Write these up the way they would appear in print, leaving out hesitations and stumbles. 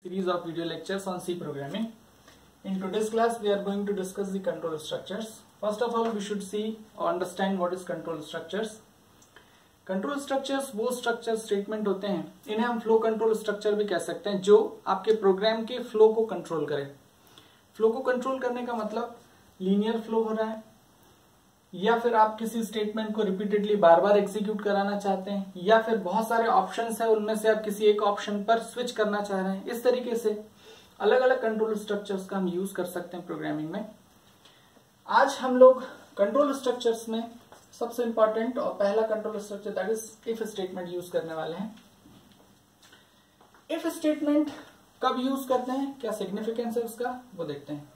Series of video lectures on C programming. In today's class, we are going to discuss the control structures. First of all, we should see or understand what is control structures. Control structures वो structure statement होते हैं, इन्हें हम flow control structure भी कह सकते हैं, जो आपके प्रोग्राम के फ्लो को कंट्रोल करे। फ्लो को कंट्रोल करने का मतलब लीनियर फ्लो हो रहा है, या फिर आप किसी स्टेटमेंट को रिपीटेडली बार बार एग्जीक्यूट कराना चाहते हैं, या फिर बहुत सारे ऑप्शंस हैं, उनमें से आप किसी एक ऑप्शन पर स्विच करना चाह रहे हैं। इस तरीके से अलग अलग कंट्रोल स्ट्रक्चर्स का हम यूज कर सकते हैं प्रोग्रामिंग में। आज हम लोग कंट्रोल स्ट्रक्चर्स में सबसे इंपॉर्टेंट और पहला control structure that is if statement use करने वाले हैं। इफ स्टेटमेंट कब यूज करते हैं, क्या सिग्निफिकेंस है उसका, वो देखते हैं।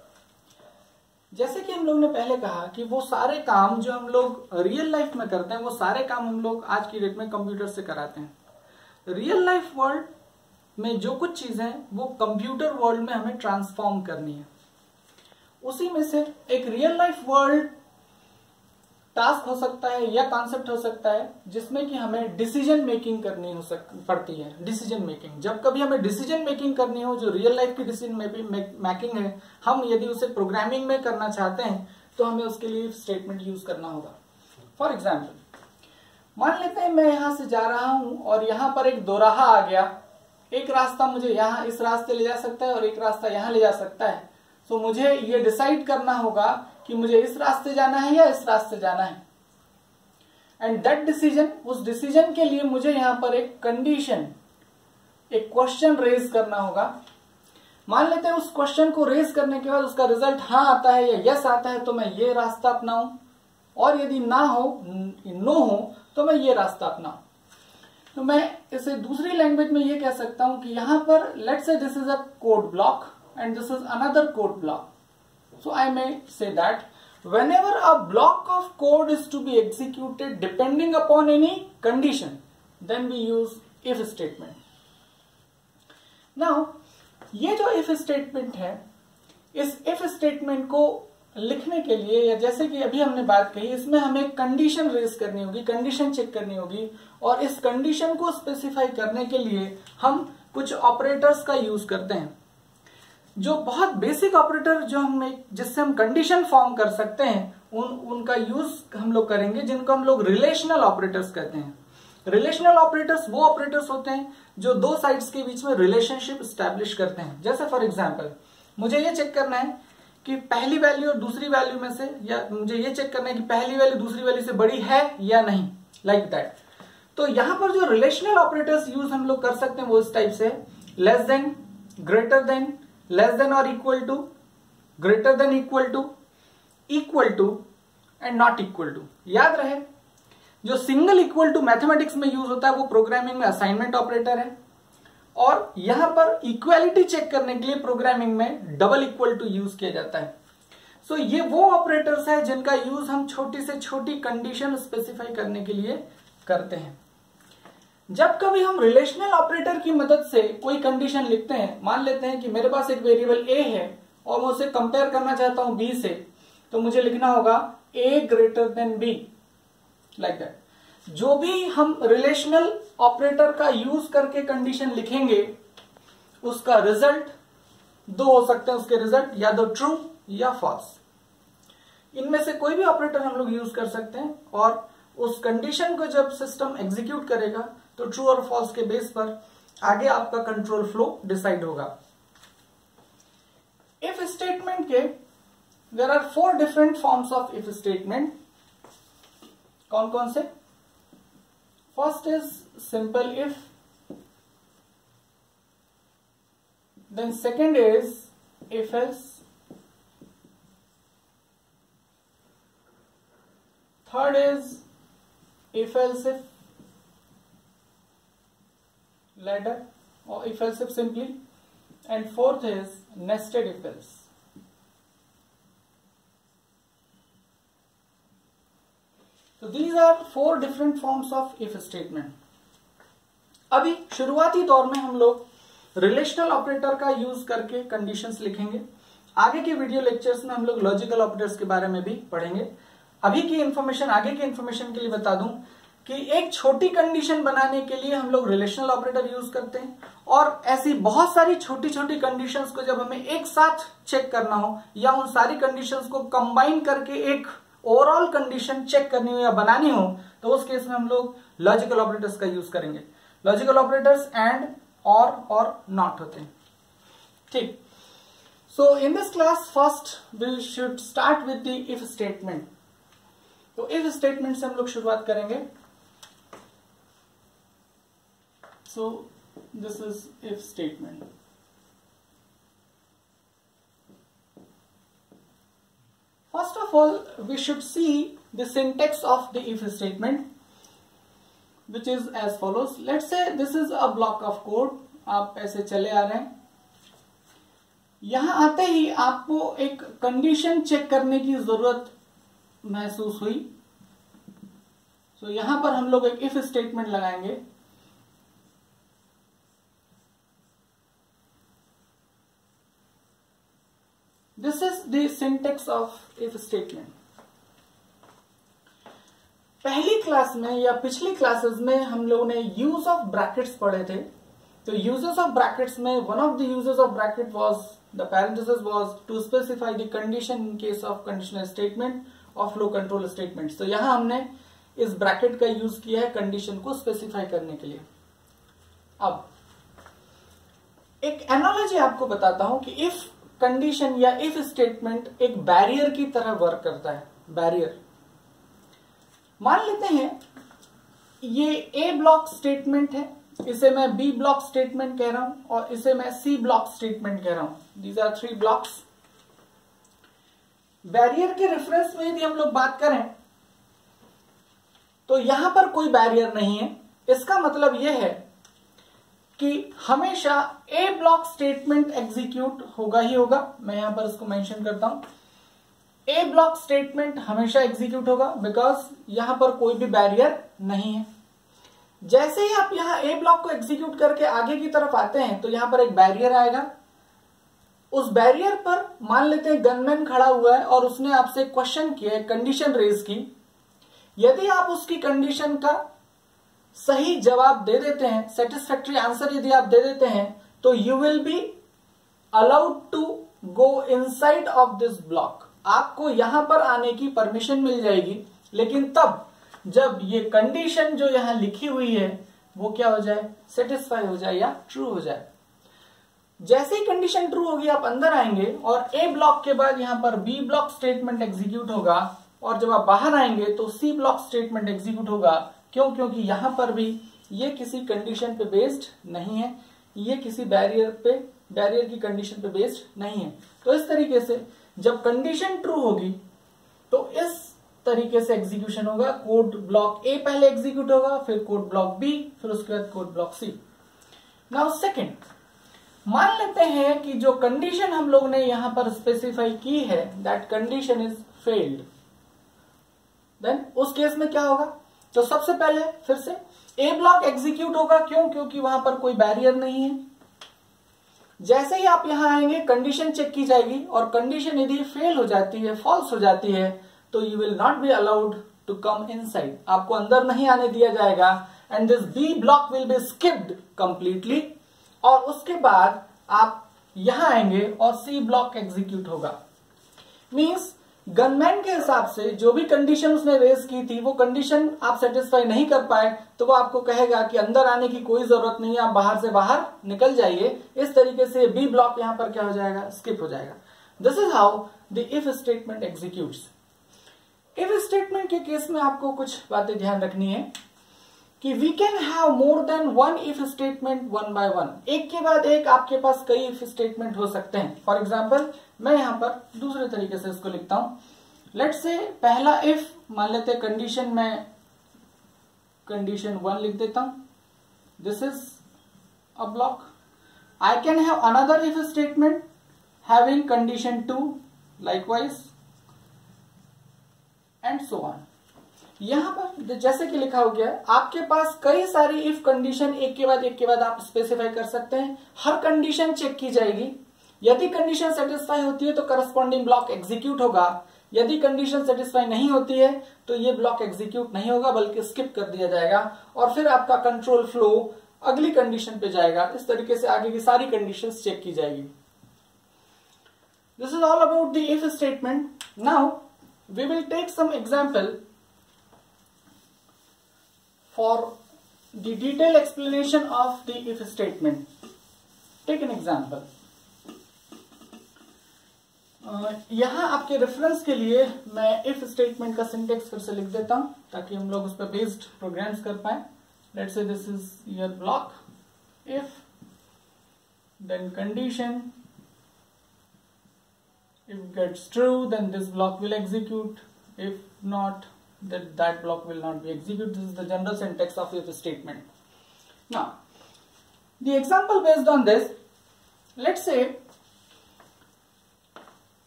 जैसे कि हम लोग ने पहले कहा कि वो सारे काम जो हम लोग रियल लाइफ में करते हैं, वो सारे काम हम लोग आज की डेट में कंप्यूटर से कराते हैं। रियल लाइफ वर्ल्ड में जो कुछ चीजें हैं वो कंप्यूटर वर्ल्ड में हमें ट्रांसफॉर्म करनी है। उसी में से एक रियल लाइफ वर्ल्ड टास्क हो सकता है या कॉन्सेप्ट हो सकता है जिसमें कि हमें डिसीजन मेकिंग करनी पड़ती है। डिसीजन मेकिंग, जब कभी हमें डिसीजन मेकिंग करनी हो, जो रियल लाइफ की डिसीजन मेकिंग है, हम यदि उसे प्रोग्रामिंग में करना चाहते हैं तो हमें उसके लिए स्टेटमेंट यूज करना होगा। फॉर एग्जाम्पल, मान लेते हैं मैं यहां से जा रहा हूं और यहां पर एक दोराहा आ गया। एक रास्ता मुझे यहां इस रास्ते ले जा सकता है और एक रास्ता यहां ले जा सकता है। तो मुझे ये डिसाइड करना होगा कि मुझे इस रास्ते जाना है या इस रास्ते जाना है। एंड दैट डिसीजन, उस डिसीजन के लिए मुझे यहां पर एक कंडीशन, एक क्वेश्चन रेज करना होगा। मान लेते हैं उस क्वेश्चन को रेज करने के बाद उसका रिजल्ट हाँ आता है या यस आता है तो मैं ये रास्ता अपनाऊं, और यदि ना हो, नो हो, तो मैं ये रास्ता अपनाऊं। तो मैं इसे दूसरी लैंग्वेज में ये कह सकता हूं कि यहां पर let's say this is a code block and this is another code block. So I may say that whenever a block of code is to be executed depending upon any condition, then we use if statement. Now, ये जो if statement है, इस if statement को लिखने के लिए, या जैसे कि अभी हमने बात कही, इसमें हमें कंडीशन रेज करनी होगी, कंडीशन चेक करनी होगी, और इस कंडीशन को स्पेसिफाई करने के लिए हम कुछ ऑपरेटर्स का यूज करते हैं। जो बहुत बेसिक ऑपरेटर जो जिससे हम कंडीशन फॉर्म कर सकते हैं, उनका यूज हम लोग करेंगे, जिनको हम लोग रिलेशनल ऑपरेटर्स कहते हैं। रिलेशनल ऑपरेटर्स वो ऑपरेटर्स होते हैं जो दो साइड्स के बीच में रिलेशनशिप स्टैब्लिश करते हैं। जैसे फॉर एग्जांपल, मुझे ये चेक करना है कि पहली वैल्यू और दूसरी वैल्यू में से, या मुझे ये चेक करना है कि पहली वैल्यू दूसरी वैल्यू से बड़ी है या नहीं, लाइक दैट। तो यहां पर जो रिलेशनल ऑपरेटर्स यूज हम लोग कर सकते हैं वो इस टाइप से: less than, greater than, less than और equal to, greater than equal to and not equal to. याद रहे, जो सिंगल इक्वल टू मैथमेटिक्स में यूज होता है वो प्रोग्रामिंग में असाइनमेंट ऑपरेटर है, और यहां पर इक्वालिटी चेक करने के लिए प्रोग्रामिंग में डबल इक्वल टू यूज किया जाता है। सो ये वो ऑपरेटर्स है जिनका यूज हम छोटी से छोटी कंडीशन स्पेसिफाई करने के लिए करते हैं। जब कभी हम रिलेशनल ऑपरेटर की मदद से कोई कंडीशन लिखते हैं, मान लेते हैं कि मेरे पास एक वेरिएबल a है और मैं उसे कंपेयर करना चाहता हूं b से, तो मुझे लिखना होगा a greater than b, like that. जो भी हम रिलेशनल ऑपरेटर का यूज करके कंडीशन लिखेंगे, उसका रिजल्ट दो हो सकते हैं, उसके रिजल्ट या तो ट्रू या फॉल्स। इनमें से कोई भी ऑपरेटर हम लोग यूज कर सकते हैं, और उस कंडीशन को जब सिस्टम एग्जीक्यूट करेगा तो ट्रू और फॉल्स के बेस पर आगे आपका कंट्रोल फ्लो डिसाइड होगा। इफ स्टेटमेंट के there are 4 different forms of if statement. कौन कौन से? First is simple if, then second is if else, third is if else if ladder or if else if simply, and fourth is nested if else. So these are 4 different forms of if statement. अभी शुरुआती दौर में हम लोग relational operator का use करके conditions लिखेंगे। आगे के वीडियो लेक्चर्स में हम लोग लॉजिकल ऑपरेटर्स के बारे में भी पढ़ेंगे। अभी की इंफॉर्मेशन, आगे की इंफॉर्मेशन के लिए बता दूं कि एक छोटी कंडीशन बनाने के लिए हम लोग रिलेशनल ऑपरेटर यूज करते हैं, और ऐसी बहुत सारी छोटी छोटी कंडीशंस को जब हमें एक साथ चेक करना हो या उन सारी कंडीशंस को कंबाइन करके एक ओवरऑल कंडीशन चेक करनी हो या बनानी हो, तो उस केस में हम लोग लॉजिकल ऑपरेटर्स का यूज करेंगे। लॉजिकल ऑपरेटर्स एंड और नॉट होते हैं। ठीक, so in this class first we should start with the if statement. तो इफ स्टेटमेंट से हम लोग शुरुआत करेंगे। So this is if statement. First of all, we should see the syntax of the if statement, which is as follows. Let's say this is a block of code. आप ऐसे चले आ रहे हैं, यहां आते ही आपको एक कंडीशन चेक करने की जरूरत महसूस हुई। So यहां पर हम लोग एक if स्टेटमेंट लगाएंगे। This is the syntax of if statement. पहली क्लास में या पिछली क्लासेस में हम लोगों ने यूज ऑफ ब्रैकेट्स पढ़े थे। तो यूजेस ऑफ ब्रैकेट्स में one of the uses of bracket was the parenthesis was to specify the condition in case of conditional statement और फ्लो कंट्रोल स्टेटमेंट्स। तो यहां हमने इस ब्रैकेट का यूज किया है कंडीशन को स्पेसिफाई करने के लिए। अब एक एनालॉजी आपको बताता हूं कि इफ कंडीशन या इफ स्टेटमेंट एक बैरियर की तरह वर्क करता है। बैरियर, मान लेते हैं ये ए ब्लॉक स्टेटमेंट है, इसे मैं बी ब्लॉक स्टेटमेंट कह रहा हूं और इसे मैं सी ब्लॉक स्टेटमेंट कह रहा हूं। These are 3 blocks. बैरियर के रेफरेंस में यदि हम लोग बात करें तो यहां पर कोई बैरियर नहीं है। इसका मतलब यह है कि हमेशा ए ब्लॉक स्टेटमेंट एग्जीक्यूट होगा ही होगा। मैं यहां पर इसको मेंशन करता हूं, ए ब्लॉक स्टेटमेंट हमेशा एग्जीक्यूट होगा बिकॉज यहां पर कोई भी बैरियर नहीं है। जैसे ही आप यहां ए ब्लॉक को एग्जीक्यूट करके आगे की तरफ आते हैं तो यहां पर एक बैरियर आएगा। उस बैरियर पर मान लेते हैं गनमैन खड़ा हुआ है और उसने आपसे क्वेश्चन किया, कंडीशन रेज की। यदि आप उसकी कंडीशन का सही जवाब दे देते हैं, सेटिस्फैक्टरी आंसर यदि आप दे देते हैं, तो you will be allowed to go inside of this block. आपको यहां पर आने की परमिशन मिल जाएगी, लेकिन तब जब ये कंडीशन जो यहां लिखी हुई है वो क्या हो जाए, सेटिस्फाई हो जाए या ट्रू हो जाए। जैसे ही कंडीशन ट्रू होगी आप अंदर आएंगे और ए ब्लॉक के बाद यहां पर बी ब्लॉक स्टेटमेंट एग्जीक्यूट होगा, और जब आप बाहर आएंगे तो सी ब्लॉक स्टेटमेंट एग्जीक्यूट होगा। क्यों? क्योंकि यहां पर भी ये किसी कंडीशन पे बेस्ड नहीं है, ये किसी बैरियर की कंडीशन पे बेस्ड नहीं है। तो इस तरीके से जब कंडीशन ट्रू होगी तो इस तरीके से एग्जीक्यूशन होगा। कोड ब्लॉक ए पहले एग्जीक्यूट होगा, फिर कोड ब्लॉक बी, फिर उसके बाद code block C. Now second, मान लेते हैं कि जो कंडीशन हम लोग ने यहां पर स्पेसिफाई की है that condition is failed. Then उस केस में क्या होगा? तो सबसे पहले फिर से ए ब्लॉक एग्जीक्यूट होगा। क्यों? क्योंकि वहां पर कोई बैरियर नहीं है। जैसे ही आप यहां आएंगे कंडीशन चेक की जाएगी और कंडीशन यदि फेल हो जाती है, फॉल्स हो जाती है, तो you will not be allowed to come inside. आपको अंदर नहीं आने दिया जाएगा and this B block will be skipped completely. और उसके बाद आप यहां आएंगे और सी ब्लॉक एग्जीक्यूट होगा। मींस गनमैन के हिसाब से जो भी कंडीशन उसने रेज की थी वो कंडीशन आप सेटिस्फाई नहीं कर पाए, तो वो आपको कहेगा कि अंदर आने की कोई जरूरत नहीं है, आप बाहर से बाहर निकल जाइए। इस तरीके से बी ब्लॉक यहां पर क्या हो जाएगा, स्किप हो जाएगा। This is how the if statement executes. If statement के केस में आपको कुछ बातें ध्यान रखनी है कि we can have more than one if statement one by one. एक के बाद एक आपके पास कई इफ स्टेटमेंट हो सकते हैं। फॉर एग्जाम्पल मैं यहां पर दूसरे तरीके से इसको लिखता हूं। लेट्स से पहला इफ मान लेते हैं कंडीशन, में कंडीशन 1 लिख देता हूं। This is a block. I can have another if statement having condition 2 likewise and so on. यहां पर जैसे कि लिखा हो गया है, आपके पास कई सारी इफ कंडीशन एक के बाद आप स्पेसिफाई कर सकते हैं। हर कंडीशन चेक की जाएगी। यदि कंडीशन सेटिस्फाई होती है तो करस्पॉन्डिंग ब्लॉक एग्जीक्यूट होगा। यदि कंडीशन सेटिस्फाई नहीं होती है तो ये ब्लॉक एग्जीक्यूट नहीं होगा बल्कि स्किप कर दिया जाएगा और फिर आपका कंट्रोल फ्लो अगली कंडीशन पे जाएगा। इस तरीके से आगे की सारी कंडीशंस चेक की जाएगी। This is all about the if statement. Now we will take some example for the detail explanation of the if statement. Take an example. यहां आपके रेफरेंस के लिए मैं इफ स्टेटमेंट का सिंटेक्स फिर से लिख देता हूं ताकि हम लोग उस पर बेस्ड प्रोग्राम्स कर पाए। Let's say this is your block. If then condition, if gets true then this block will execute, if not that block will not be executed. This is the general syntax of if statement. Now the example based on this, let's say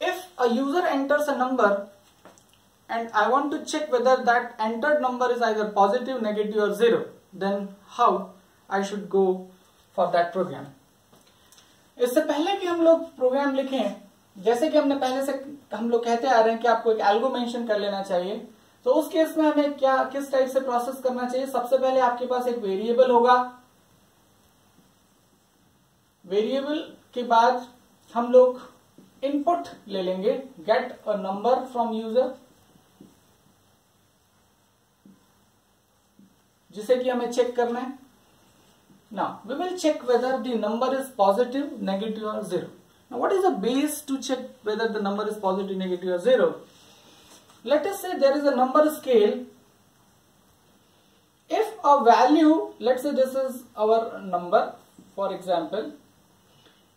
if a user enters a number and I want to check whether that entered number is either positive, negative or zero, then how I should go for that program. इससे पहले कि हम लोग programme लिखें, जैसे कि हमने पहले से हम लोग कहते आ रहे हैं कि आपको एक एल्गो मेंशन कर लेना चाहिए, तो उस केस में हमें क्या किस टाइप से प्रोसेस करना चाहिए। सबसे पहले आपके पास एक वेरिएबल होगा। वेरिएबल के बाद हम लोग इनपुट ले लेंगे, get a number from user, जिसे कि हमें चेक करना है। Now we will check whether the number is positive, negative और zero. Now what is the base to check whether the number is positive, negative or zero? Let us say there is a number scale. If a value, let's say this is our number, for example,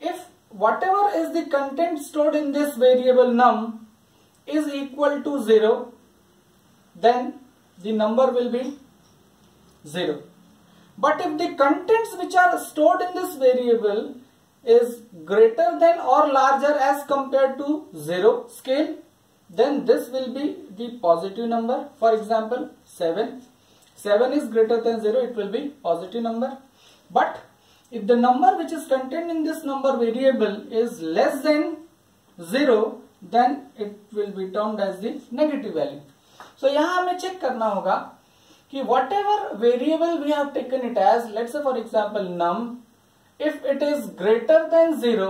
if whatever is the content stored in this variable num is equal to 0, then the number will be 0. But if the contents which are stored in this variable is greater than or larger as compared to 0 scale, then this will be the positive number. For example, 7. 7 is greater than 0, it will be positive number. But if the number which is contained in this number variable is less than 0, then it will be termed as the negative value. So यहाँ हमें check करना होगा कि whatever variable we have taken it as, let's say for example num, if it is greater than 0,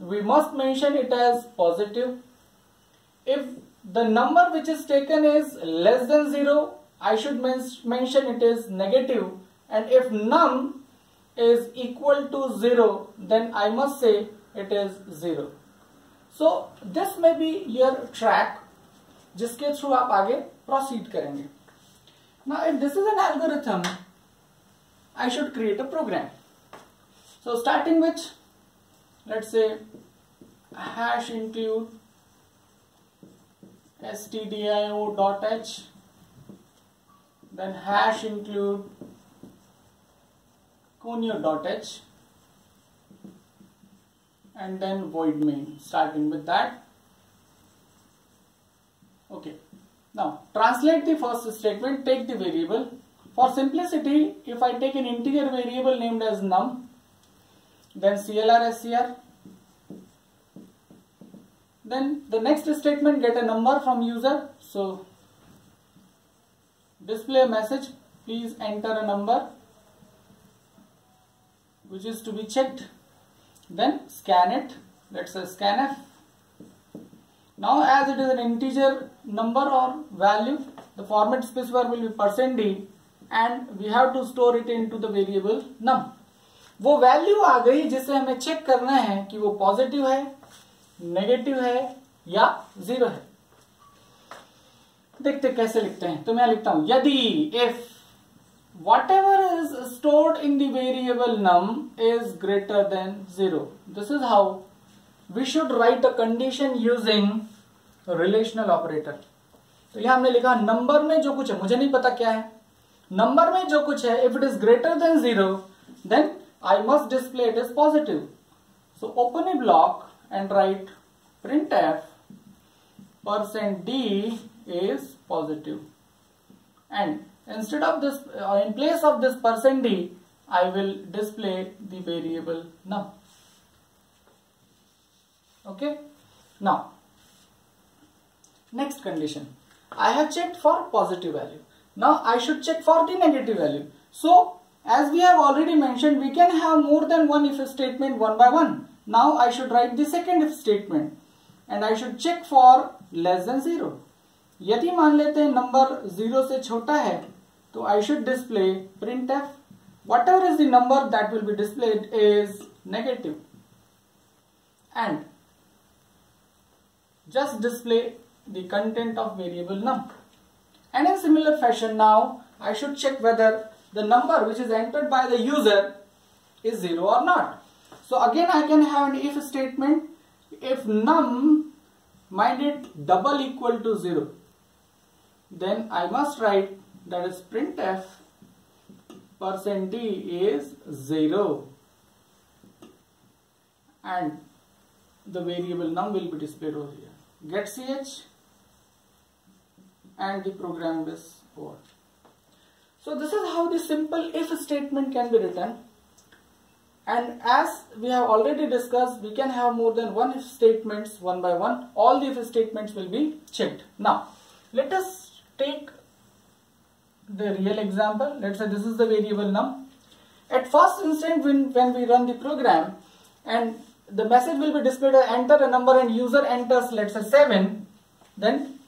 we must mention it as positive. If the number which is taken is less than 0, I should mention it is negative. And if num is equal to 0, then I must say it is 0. So this may be your track जिसके through आप आगे proceed करेंगे. Now if this is an algorithm, I should create a program. So starting with, let's say hash include stdio.h, then hash include conio.h, and then void main, starting with that. Okay, now translate the first statement, take the variable. For simplicity, if I take an integer variable named as num, then CLR SCR, then the next statement, get a number from user. So display a message, please enter a number which is to be checked, then scan it, let's say scanf. Now as it is an integer number or value, the format specifier will be %d and we have to store it into the variable num. वो value आ गई जिसे हमें check करना है कि वो positive है, negative है या 0 है। देखते कैसे लिखते हैं। तो मैं लिखता हूं यदि if whatever is stored in the variable num is greater than 0, this is how we should write a condition using relational operator. तो यहां हमने लिखा नंबर में जो कुछ है, मुझे नहीं पता क्या है, नंबर में जो कुछ है, if it is greater than 0, then I must display it as positive. So open a block and write printf %d is positive, and instead of this, in place of this %d, I will display the variable num. Okay. Now Next condition. I have checked for positive value. Now I should check for the negative value. So as we have already mentioned, we can have more than one if statement one by one. Now I should write the second if statement and I should check for less than 0. यदि मान लेते हैं number 0 से छोटा है तो I should display printf. Whatever is the number that will be displayed is negative and just display the content of variable num. And in similar fashion now I should check whether the number which is entered by the user is 0 or not. So again I can have an if statement. If num mind it double equal to 0, then I must write that is printf %d is 0 and the variable num will be displayed over here. Get ch and the program is over. So this is how the simple if statement can be written, and as we have already discussed, we can have more than one if statements one by one. All the if statements will be checked. Now let us take the real example. Let's say this is the variable num. At first instant when we run the program and the message will be displayed as enter a number and user enters, let's say 7, then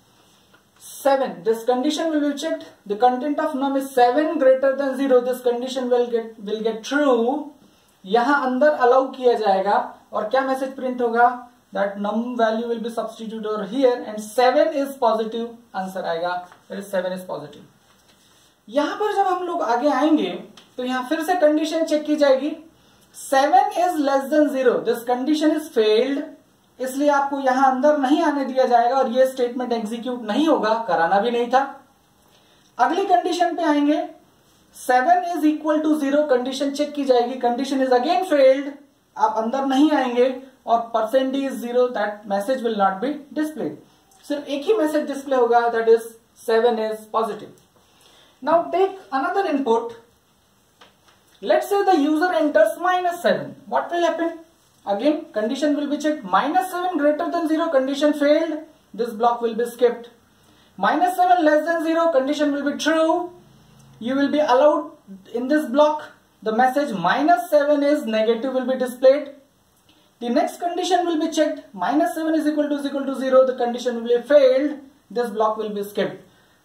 7, this condition will be checked. The content of num is 7 greater than 0. This condition will get true. यहाँ अंदर allow किया जाएगा और क्या message print होगा? That num value will be substituted over here and 7 is positive. Answer आएगा, that is 7 is positive. यहाँ पर जब हम लोग आगे आएंगे तो यहाँ फिर से कंडीशन चेक की जाएगी. 7 is less than 0. This condition is failed. इसलिए आपको यहाँ अंदर नहीं आने दिया जाएगा और ये स्टेटमेंट एग्जीक्यूट नहीं होगा, कराना भी नहीं था. अगली कंडीशन पे आएंगे. 7 is equal to 0. Condition check की जाएगी. Condition is again failed. आप अंदर नहीं आएंगे और % is 0. That message will not be displayed. सिर्फ एक ही मैसेज डिस्प्ले होगा, that is 7 is positive. Now take another input. Let's say the user enters -7. What will happen? Again condition will be checked. -7 greater than 0, condition failed. This block will be skipped. -7 less than 0, condition will be true. You will be allowed in this block. The message -7 is negative will be displayed. The next condition will be checked. -7 is equal to 0. The condition will be failed. This block will be skipped.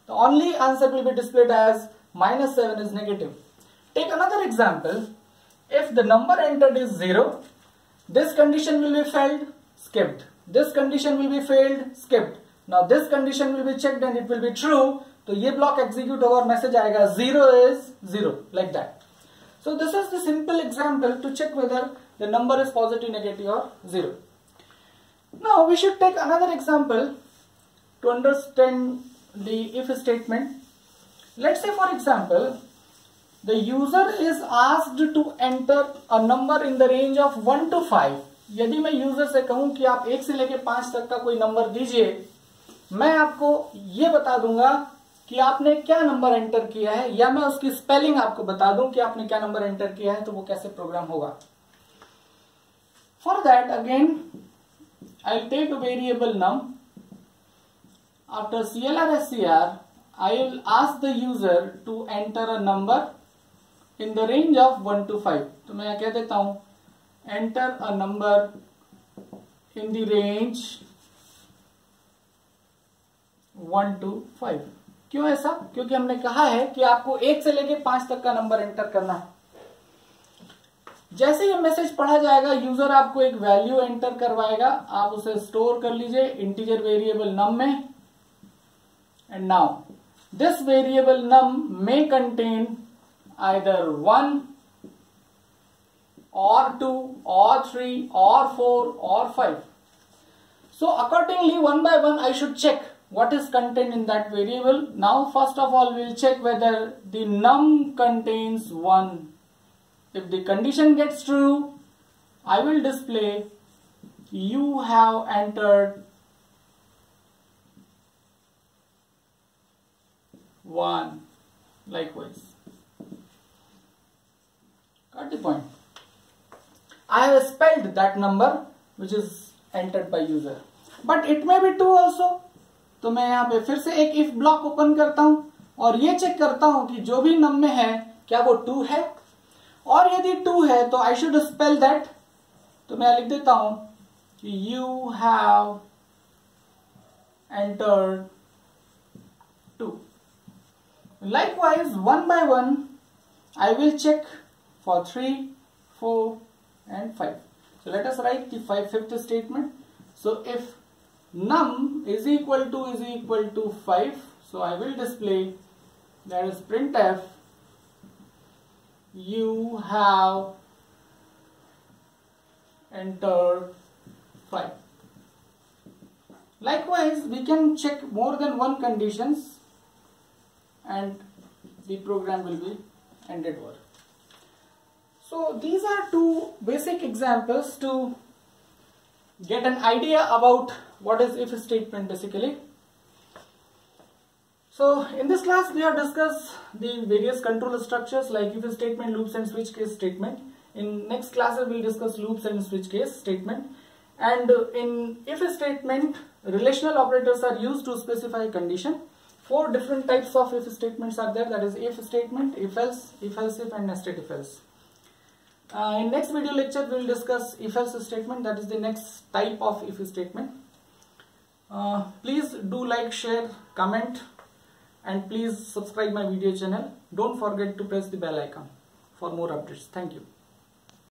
The only answer will be displayed as -7 is negative. Take another example. If the number entered is 0, this condition will be failed, skipped. This condition will be failed, skipped. Now this condition will be checked and it will be true. तो ये block execute होगा और message आएगा 0 is 0, like that. So this is the simple example to check whether the number is positive, negative or 0. Now we should take another example to understand the if statement. Let's say for example, the user is asked to enter a number in the range of 1 to 5. यदि मैं user से कहूं कि आप 1 से लेकर 5 तक का कोई नंबर दीजिए, मैं आपको ये बता दूंगा कि आपने क्या नंबर एंटर किया है, या मैं उसकी स्पेलिंग आपको बता दूं कि आपने क्या नंबर एंटर किया है, तो वो कैसे प्रोग्राम होगा. For that again I will take a variable num. After CLR SCR I will ask the user to enter a number in the range of 1 to 5. तो मैं यहाँ कह देता हूं enter a number in the range 1 to 5. क्यों ऐसा? क्योंकि हमने कहा है कि आपको 1 से लेके 5 तक का नंबर एंटर करना है. जैसे ये मैसेज पढ़ा जाएगा, यूजर आपको एक वैल्यू एंटर करवाएगा, आप उसे स्टोर कर लीजिए इंटीजर वेरिएबल नम में. And now this variable num may contain either 1 or 2 or 3 or 4 or 5. So accordingly, one by one I should check what is contained in that variable. Now first of all we'll check whether the num contains 1. If the condition gets true, I will display you have entered 1. Likewise. Got the point? I have spelled that number which is entered by user, but it may be 2 also. तो मैं यहाँ पे फिर से एक if block open करता हूं और ये चेक करता हूं कि जो भी नम में है क्या वो 2 है, और यदि 2 है तो आई शुड स्पेल दैट, तो मैं लिख देता हूं कि you have entered 2. Likewise, one by one, I will check for 3, 4, and 5. So let us write the fifth statement. So if num is equal to 5, so I will display that is printf you have entered 5. Likewise, we can check more than one conditions and the program will be ended work. So these are two basic examples to get an idea about what is if statement basically. So in this class we have discussed the various control structures like if statement, loops and switch case statement. In next classes we will discuss loops and switch case statement. And in if statement, relational operators are used to specify condition. 4 different types of if statements are there, that is if statement, if else if, and nested if else. In next video lecture we will discuss if else statement, that is the next type of if statement. Please do like, share, comment, and please subscribe my video channel. Don't forget to press the bell icon for more updates. Thank you.